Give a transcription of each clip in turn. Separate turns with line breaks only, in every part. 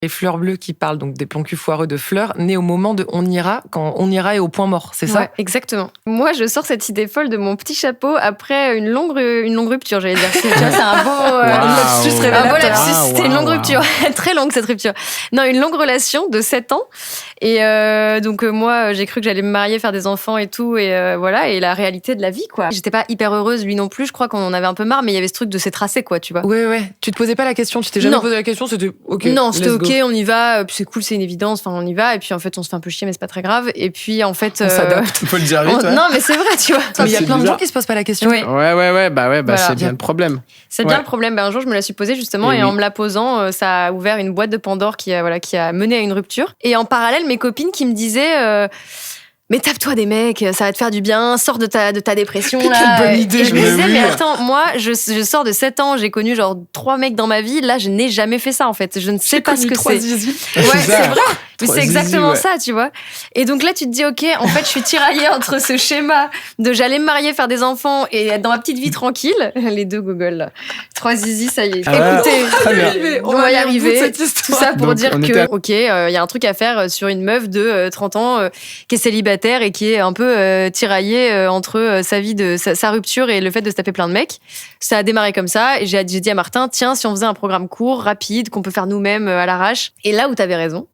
Les fleurs bleues qui parlent donc des plans cul foireux de fleurs, nées au moment de On ira, quand On ira est au point mort, c'est ça?
Ouais, exactement. Moi, je sors cette idée folle de mon petit chapeau après une longue rupture, j'allais dire. Tu vois, c'est un beau lapsus révélateur. Un beau lapsus, c'était une longue rupture. Très longue, cette rupture. Non, une longue relation de 7 ans. Et donc, moi, j'ai cru que j'allais me marier, faire des enfants et tout. Et voilà, et la réalité de la vie, quoi. J'étais pas hyper heureuse, lui non plus. Je crois qu'on en avait un peu marre, mais il y avait ce truc de s'être tracé, quoi, tu vois.
Ouais. Tu te posais pas la question, tu t'es jamais posé la question, c'était OK.
Non, c'était OK, on y va, puis c'est cool, c'est une évidence, enfin on y va, et puis en fait on se fait un peu chier, mais c'est pas très grave, et puis en fait...
On s'adapte,
faut le dire vite, ouais.
Non, mais c'est vrai, tu vois.
Mais il y a plein de gens qui se posent pas la question.
Oui.
Ouais,
Voilà.
c'est bien le problème.
C'est bien le problème. Un jour, je me la suis posée justement, et en me la posant, ça a ouvert une boîte de Pandore qui a mené à une rupture. Et en parallèle, mes copines qui me disaient... mais tape-toi des mecs, ça va te faire du bien, sors de ta dépression. Là.
Quelle bonne idée.
Et je me disais, mais attends, moi, je sors de 7 ans, j'ai connu genre 3 mecs dans ma vie, là, je n'ai jamais fait ça, en fait. Je ne sais pas ce que c'est. Ouais, c'est vrai. Mais c'est exactement ça, tu vois. Et donc là, tu te dis, OK, en fait, je suis tiraillée entre ce schéma de j'allais me marier, faire des enfants et être dans ma petite vie tranquille. Les deux Google, là. 3 zizi, ça y est. Écoutez, on va y arriver. Tout ça pour dire que, OK, il y a un truc à faire sur une meuf de 30 ans qui est célibataire et qui est un peu tiraillée entre sa vie, sa rupture et le fait de se taper plein de mecs. Ça a démarré comme ça. Et j'ai dit à Martin, tiens, si on faisait un programme court, rapide, qu'on peut faire nous-mêmes à l'arrache. Et là où t'avais raison,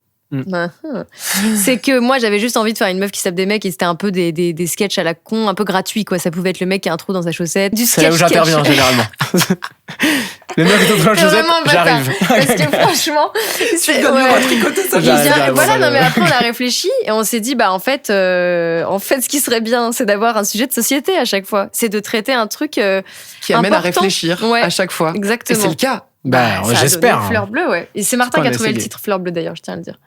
c'est que moi j'avais juste envie de faire une meuf qui tape des mecs et c'était un peu des sketchs à la con, un peu gratuits, quoi. Ça pouvait être le mec qui a un trou dans sa chaussette, du sketch.
C'est là où j'interviens généralement. Le mec qui a un trou dans la chaussette, j'arrive.
Parce que franchement, c'est voilà. Non mais après on a réfléchi et on s'est dit en fait ce qui serait bien, c'est d'avoir un sujet de société à chaque fois, c'est de traiter un truc
qui amène à réfléchir à chaque fois.
Exactement.
Et c'est le cas.
J'espère.
Fleur bleue, ouais. Et c'est Martin qui a trouvé le titre Fleur bleue d'ailleurs, je tiens à le dire.